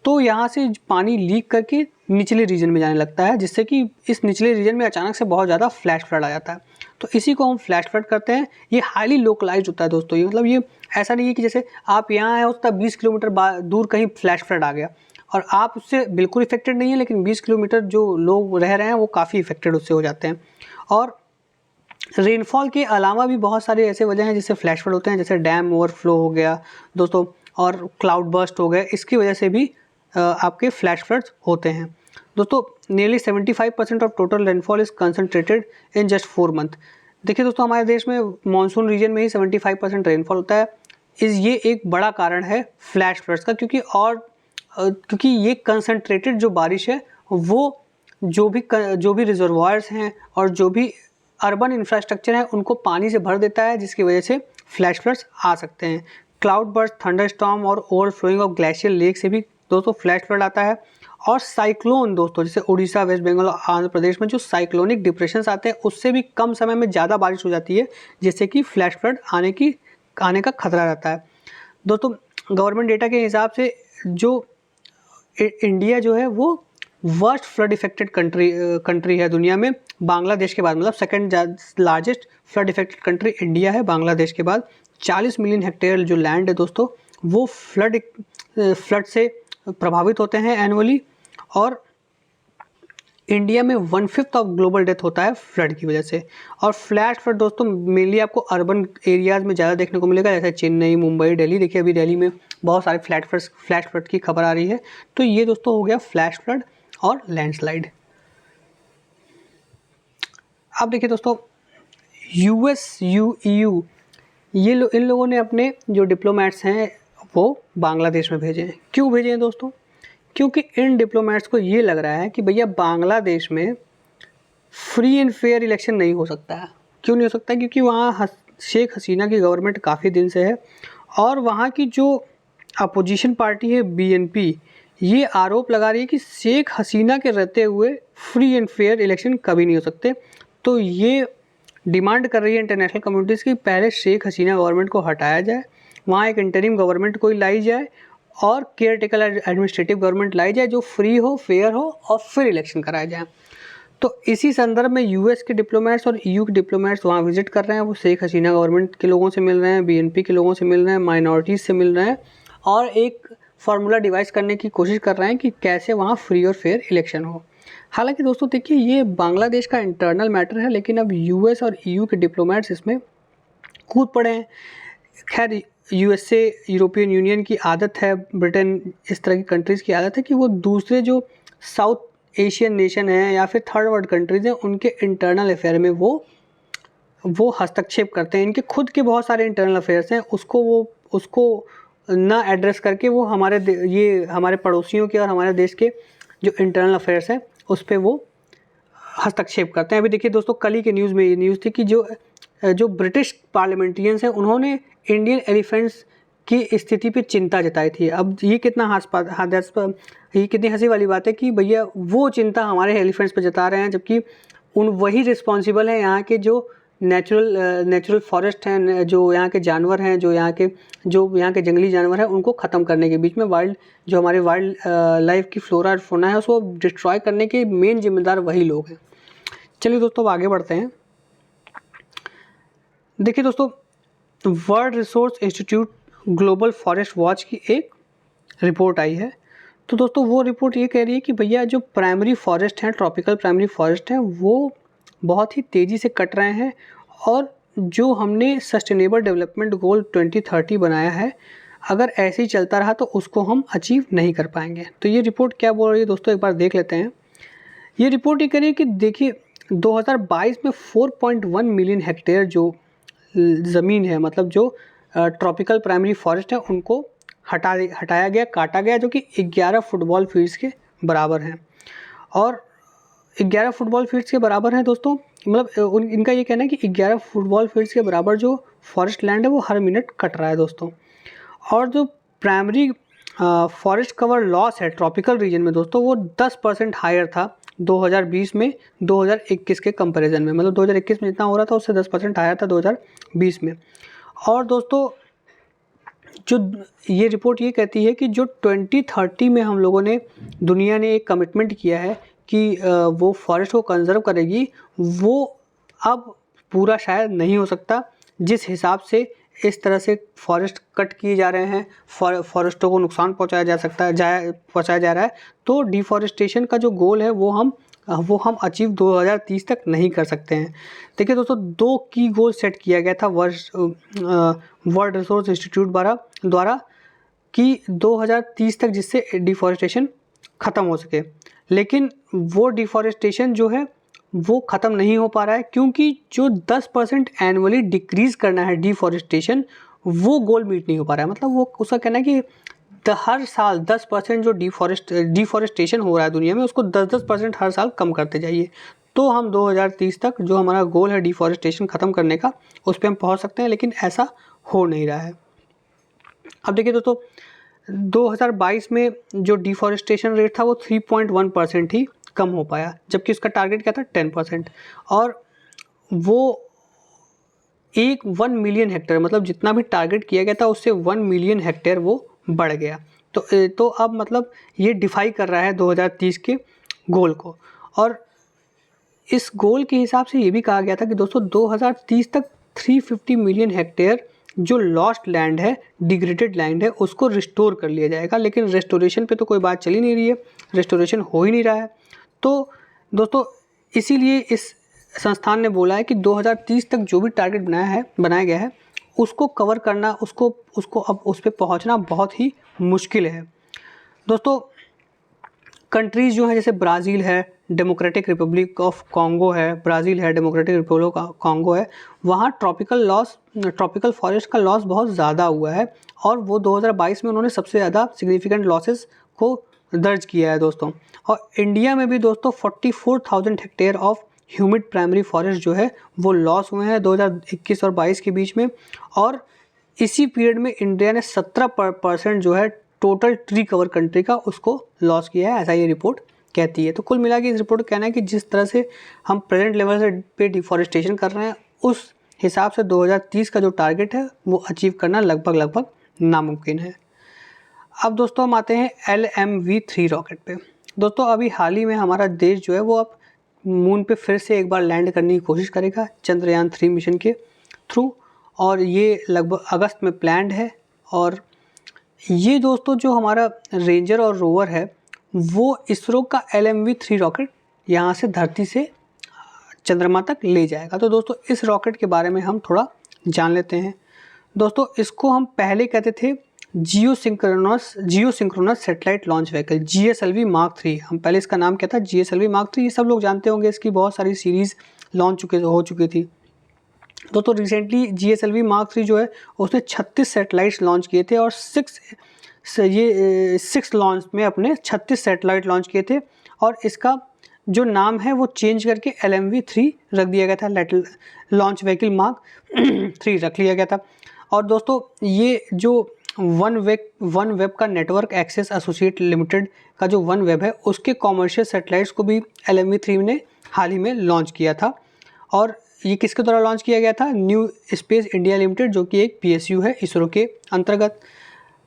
Speaker 1: तो यहाँ से पानी लीक करके निचले रीजन में जाने लगता है, जिससे कि इस निचले रीजन में अचानक से बहुत ज़्यादा फ्लैश फ्लड आ जाता है। तो इसी को हम फ्लैश फ्लड करते हैं। ये हाईली लोकलाइज्ड होता है दोस्तों। ये मतलब ये ऐसा नहीं है कि जैसे आप यहाँ हैं उसका 20 किलोमीटर दूर कहीं फ्लैश फ्लड आ गया और आप उससे बिल्कुल इफेक्टेड नहीं है, लेकिन 20 किलोमीटर जो लोग रह रहे हैं वो काफ़ी इफेक्टेड उससे हो जाते हैं। और रेनफॉल के अलावा भी बहुत सारे ऐसे वजह हैं जिससे फ्लैश फ्लड होते हैं, जैसे डैम ओवरफ्लो हो गया दोस्तों, और क्लाउड बर्स्ट हो गए, इसकी वजह से भी आपके फ्लैश फ्लड्स होते हैं दोस्तों। Nearly 75% of total rainfall is concentrated in just 4 month. देखिए दोस्तों हमारे देश में मानसून रीजन में ही 75% रेनफॉल होता है। ये एक बड़ा कारण है फ्लैश फ्लड्स का, क्योंकि ये कंसनट्रेटेड जो बारिश है वो जो भी रिजर्वायर्स हैं और जो भी अर्बन इंफ्रास्ट्रक्चर है उनको पानी से भर देता है, जिसकी वजह से फ्लैश फ्लड्स आ सकते हैं। क्लाउड बर्स्ट, थंडरस्टॉर्म और ओवरफ्लोइंग ऑफ ग्लेशियर लेक से भी दोस्तों फ्लैश फ्लड आता है। और साइक्लोन दोस्तों, जैसे उड़ीसा, वेस्ट बंगाल और आंध्र प्रदेश में जो साइक्लोनिक डिप्रेशंस आते हैं उससे भी कम समय में ज़्यादा बारिश हो जाती है, जिससे कि फ्लैश फ्लड आने का खतरा रहता है। दोस्तों गवर्नमेंट डेटा के हिसाब से जो इंडिया जो है वो वर्स्ट फ्लड इफेक्टेड कंट्री है दुनिया में, बांग्लादेश के बाद, मतलब second largest flood affected country India है बांग्लादेश के बाद। 40 मिलियन हेक्टेयर जो लैंड है दोस्तों वो फ्लड से प्रभावित होते हैं एनुअली, और इंडिया में 1/5 ऑफ ग्लोबल डेथ होता है फ्लड की वजह से। और फ्लैश फ्लड दोस्तों मेनली आपको अर्बन एरियाज़ में ज़्यादा देखने को मिलेगा, जैसे चेन्नई, मुंबई, दिल्ली। देखिए अभी दिल्ली में बहुत सारे फ्लैश फ्लड की खबर आ रही है। तो ये दोस्तों हो गया फ्लैश फ्लड और लैंडस्लाइड। अब देखिए दोस्तों US, EU इन लोगों ने अपने जो डिप्लोमेट्स हैं वो बांग्लादेश में भेजे हैं। क्यों भेजे हैं दोस्तों? क्योंकि इन डिप्लोमेट्स को ये लग रहा है कि भैया बांग्लादेश में फ्री एंड फेयर इलेक्शन नहीं हो सकता है। क्यों नहीं हो सकता? क्योंकि वहाँ शेख हसीना की गवर्नमेंट काफ़ी दिन से है, और वहाँ की जो अपोजिशन पार्टी है BNP, ये आरोप लगा रही है कि शेख हसीना के रहते हुए फ्री एंड फेयर इलेक्शन कभी नहीं हो सकते। तो ये डिमांड कर रही है इंटरनेशनल कम्युनिटीज़ की पहले शेख हसीना गवर्नमेंट को हटाया जाए, वहाँ एक इंटरिम गवर्नमेंट कोई लाई जाए और केयर टेकर एडमिनिस्ट्रेटिव गवर्नमेंट लाई जाए जो फ्री हो, फेयर हो और फिर इलेक्शन कराया जाए। तो इसी संदर्भ में US के डिप्लोमेट्स और EU के डिप्लोमेट्स वहाँ विजिट कर रहे हैं। वो शेख हसीना गवर्नमेंट के लोगों से मिल रहे हैं, BNP के लोगों से मिल रहे हैं, माइनॉरिटीज़ से मिल रहे हैं, और एक फार्मूला डिवाइस करने की कोशिश कर रहे हैं कि कैसे वहाँ फ्री और फेयर इलेक्शन हो। हालांकि दोस्तों देखिए ये बांग्लादेश का इंटरनल मैटर है, लेकिन अब US और EU के डिप्लोमेट्स इसमें कूद पड़े हैं। खैर USA, यूरोपियन यूनियन की आदत है, ब्रिटेन, इस तरह की कंट्रीज़ की आदत है कि वो दूसरे जो साउथ एशियन नेशन हैं या फिर थर्ड वर्ल्ड कंट्रीज़ हैं उनके इंटरनल अफेयर में वो हस्तक्षेप करते हैं। इनके खुद के बहुत सारे इंटरनल अफेयर्स हैं, उसको ना एड्रेस करके वो हमारे पड़ोसियों के और हमारे देश के जो इंटरनल अफेयर्स हैं उस पर वो हस्तक्षेप करते हैं। अभी देखिए दोस्तों कल ही के न्यूज़ में ये न्यूज़ थी कि जो ब्रिटिश पार्लियामेंटेरियंस हैं उन्होंने इंडियन एलिफेंट्स की स्थिति पे चिंता जताई थी। अब ये कितनी हंसी वाली बात है कि भैया वो चिंता हमारे एलिफेंट्स पे जता रहे हैं, जबकि वही रिस्पॉन्सिबल हैं यहाँ के जो नेचुरल फॉरेस्ट हैं, जो यहाँ के जानवर हैं, जो यहाँ के जंगली जानवर हैं उनको ख़त्म करने के बीच में हमारे वाइल्ड लाइफ की फ्लोरा और फौना है उसको डिस्ट्रॉय करने के मेन जिम्मेदार वही लोग हैं। चलिए दोस्तों अब आगे बढ़ते हैं। देखिए दोस्तों world resource institute global forest watch की एक रिपोर्ट आई है। तो दोस्तों वो रिपोर्ट ये कह रही है कि भैया जो प्राइमरी फॉरेस्ट हैं, ट्रॉपिकल प्राइमरी फॉरेस्ट हैं, वो बहुत ही तेज़ी से कट रहे हैं, और जो हमने सस्टेनेबल डेवलपमेंट गोल 2030 बनाया है, अगर ऐसे ही चलता रहा तो उसको हम अचीव नहीं कर पाएंगे। तो ये रिपोर्ट क्या बोल रही है दोस्तों, एक बार देख लेते हैं। ये रिपोर्ट ये कह रही है कि देखिए 2022 में 4.1 मिलियन हेक्टेयर जो ज़मीन है, मतलब जो ट्रॉपिकल प्राइमरी फॉरेस्ट है, उनको काटा गया, जो कि 11 फुटबॉल फील्ड्स के बराबर हैं। और 11 फुटबॉल फील्ड्स के बराबर हैं दोस्तों, मतलब इनका ये कहना है कि 11 फुटबॉल फील्ड्स के बराबर जो फॉरेस्ट लैंड है वो हर मिनट कट रहा है दोस्तों। और जो प्राइमरी फॉरेस्ट कवर लॉस है ट्रॉपिकल रीजन में दोस्तों, वो 10% हायर था 2020 में 2021 के कंपैरिजन में, मतलब 2021 में जितना हो रहा था उससे 10% हायर था 2020 में। और दोस्तों जो ये रिपोर्ट ये कहती है कि जो 2030 में हम लोगों ने, दुनिया ने एक कमिटमेंट किया है कि वो फॉरेस्ट को कंजर्व करेगी, वो अब पूरा शायद नहीं हो सकता। जिस हिसाब से इस तरह से फॉरेस्ट कट किए जा रहे हैं, फॉरेस्टों को नुकसान पहुंचाया जा रहा है, तो डिफॉरेस्टेशन का जो गोल है वो हम अचीव 2030 तक नहीं कर सकते हैं। देखिए दोस्तों 2 की गोल सेट किया गया था वर्ल्ड रिसोर्स इंस्टीट्यूट द्वारा कि 2030 तक जिससे डिफॉरेस्टेशन ख़त्म हो सके, लेकिन वो डिफॉरेस्टेशन जो है वो ख़त्म नहीं हो पा रहा है, क्योंकि जो 10% एनुअली डिक्रीज़ करना है डिफॉरेस्टेशन, वो गोल मीट नहीं हो पा रहा है। मतलब वो उसका कहना है कि हर साल 10% जो डिफॉरेस्टेशन हो रहा है दुनिया में, उसको 10% हर साल कम करते जाइए, तो हम 2030 तक जो हमारा गोल है डिफॉरेस्टेशन ख़त्म करने का, उस पर हम पहुँच सकते हैं। लेकिन ऐसा हो नहीं रहा है। अब देखिए दोस्तों 2022 में जो डिफॉरेस्टेशन रेट था वो 3.1% ही कम हो पाया, जबकि उसका टारगेट क्या था 10%। और वो 1 मिलियन हेक्टेयर, मतलब जितना भी टारगेट किया गया था उससे 1 मिलियन हेक्टेयर वो बढ़ गया। तो अब मतलब ये डिफाई कर रहा है 2030 के गोल को। और इस गोल के हिसाब से ये भी कहा गया था कि दोस्तों 2030 तक 350 मिलियन हेक्टेयर जो लॉस्ट लैंड है, डिग्रेडेड लैंड है, उसको रिस्टोर कर लिया जाएगा। लेकिन रेस्टोरेशन पे तो कोई बात चल ही नहीं रही है, रेस्टोरेशन हो ही नहीं रहा है। तो दोस्तों इसीलिए इस संस्थान ने बोला है कि 2030 तक जो भी टारगेट बनाया गया है उसको कवर करना, उसको अब उस पर पहुँचना बहुत ही मुश्किल है। दोस्तों कंट्रीज़ जो हैं जैसे ब्राज़ील है, डेमोक्रेटिक रिपब्लिक ऑफ कॉन्गो है, ब्राज़ील है, डेमोक्रेटिक रिपब्लिक ऑफ कॉन्गो है, वहाँ ट्रॉपिकल फॉरेस्ट का लॉस बहुत ज़्यादा हुआ है। और वो 2022 में उन्होंने सबसे ज़्यादा सिग्निफिकेंट लॉसेस को दर्ज किया है दोस्तों। और इंडिया में भी दोस्तों 44,000 hectare of humid primary forest जो है वो लॉस हुए हैं 2021 और 22 के बीच में। और इसी पीरियड में इंडिया ने 17% जो है टोटल ट्री कवर कंट्री का उसको लॉस किया है, ऐसा ये रिपोर्ट कहती है। तो कुल मिला के इस रिपोर्ट का कहना है कि जिस तरह से हम प्रेजेंट लेवल से पे डिफॉरेस्टेशन कर रहे हैं उस हिसाब से 2030 का जो टारगेट है वो अचीव करना लगभग नामुमकिन है। अब दोस्तों हम आते हैं LMV-3 रॉकेट पे। दोस्तों अभी हाल ही में हमारा देश जो है वो अब मून पे फिर से एक बार लैंड करने की कोशिश करेगा चंद्रयान-3 मिशन के थ्रू, और ये लगभग अगस्त में प्लान्ड है। और ये दोस्तों जो हमारा रेंजर और रोवर है वो इसरो का LMV-3 रॉकेट यहाँ से धरती से चंद्रमा तक ले जाएगा। तो दोस्तों इस रॉकेट के बारे में हम थोड़ा जान लेते हैं। दोस्तों इसको हम पहले कहते थे geosynchronous satellite launch vehicle, GSLV Mark 3। हम पहले इसका नाम क्या था, GSLV Mark 3। ये सब लोग जानते होंगे, इसकी बहुत सारी सीरीज़ लॉन्च हो चुकी थी। दोस्तों रिसेंटली GSLV Mark 3 जो है उसने 36 सैटेलाइट्स लॉन्च किए थे और 6 लॉन्च में अपने 36 सैटेलाइट लॉन्च किए थे। और इसका जो नाम है वो चेंज करके LMV-3 रख दिया गया था, लॉन्च व्हीकल Mark 3 रख लिया गया था। और दोस्तों ये जो वन वेब का नेटवर्क एक्सेस एसोसिएट लिमिटेड का जो वन वेब है उसके कॉमर्शियल सैटेलाइट्स को भी LMV-3 ने हाल ही में लॉन्च किया था। और ये किसके द्वारा लॉन्च किया गया था, न्यू स्पेस इंडिया लिमिटेड, जो कि एक PSU है इसरो के अंतर्गत।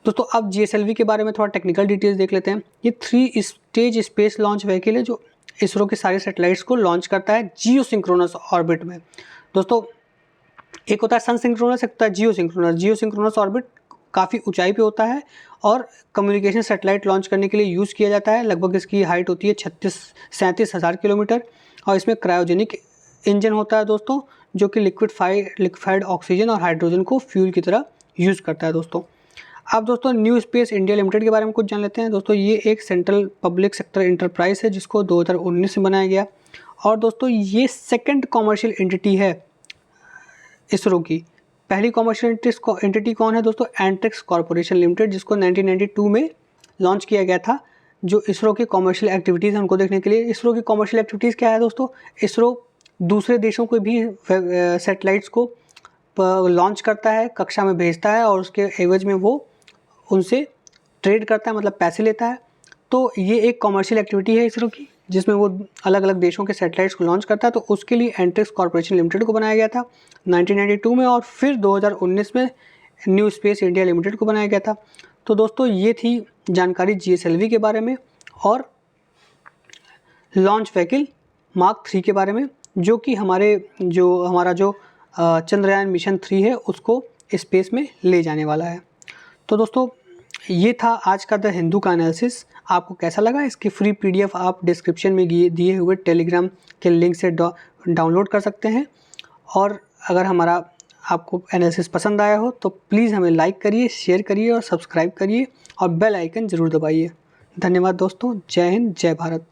Speaker 1: दोस्तों अब GSLV के बारे में थोड़ा टेक्निकल डिटेल्स देख लेते हैं। ये 3 स्टेज स्पेस लॉन्च व्हीकल है जो इसरो के सारे सैटेलाइट्स को लॉन्च करता है जियो सिंक्रोनस ऑर्बिट में। दोस्तों एक होता है सन सिंक्रोनस, एक होता है जियो सिंक्रोनस। जियो सिंक्रोनस ऑर्बिट काफ़ी ऊंचाई पे होता है और कम्युनिकेशन सैटेलाइट लॉन्च करने के लिए यूज़ किया जाता है। लगभग इसकी हाइट होती है 37,000 किलोमीटर। और इसमें क्रायोजेनिक इंजन होता है दोस्तों, जो कि लिक्विफाइड ऑक्सीजन और हाइड्रोजन को फ्यूल की तरह यूज़ करता है दोस्तों। अब दोस्तों न्यू स्पेस इंडिया लिमिटेड के बारे में कुछ जान लेते हैं। दोस्तों ये एक सेंट्रल पब्लिक सेक्टर इंटरप्राइज है जिसको 2019 में बनाया गया। और दोस्तों ये सेकंड कॉमर्शियल एंटिटी है इसरो की। पहली कॉमर्शियल एंटिटी कौन है दोस्तों, एंट्रिक्स कॉर्पोरेशन लिमिटेड, जिसको 1992 में लॉन्च किया गया था। जो इसरो की कॉमर्शियल एक्टिविटीज़ हैं उनको देखने के लिए। इसरो की कॉमर्शियल एक्टिविटीज़ क्या है दोस्तों, इसरो दूसरे देशों को भी सैटेलाइट्स को लॉन्च करता है, कक्षा में भेजता है और उसके एवज में वो उनसे ट्रेड करता है, मतलब पैसे लेता है। तो ये एक कॉमर्शियल एक्टिविटी है इसरो की जिसमें वो अलग अलग देशों के सैटेलाइट्स को लॉन्च करता है। तो उसके लिए एंट्रिक्स कॉर्पोरेशन लिमिटेड को बनाया गया था 1992 में, और फिर 2019 में न्यू स्पेस इंडिया लिमिटेड को बनाया गया था। तो दोस्तों ये थी जानकारी GSLV के बारे में और लॉन्च व्हीकल Mark 3 के बारे में, जो कि हमारा जो चंद्रयान मिशन 3 है उसको स्पेस में ले जाने वाला है। तो दोस्तों ये था आज का द हिंदू का एनालिसिस। आपको कैसा लगा? इसकी फ्री PDF आप डिस्क्रिप्शन में दिए हुए टेलीग्राम के लिंक से डाउनलोड कर सकते हैं। और अगर हमारा आपको एनालिसिस पसंद आया हो तो प्लीज़ हमें लाइक करिए, शेयर करिए और सब्सक्राइब करिए और बेल आइकन ज़रूर दबाइए। धन्यवाद दोस्तों। जय हिंद, जय भारत।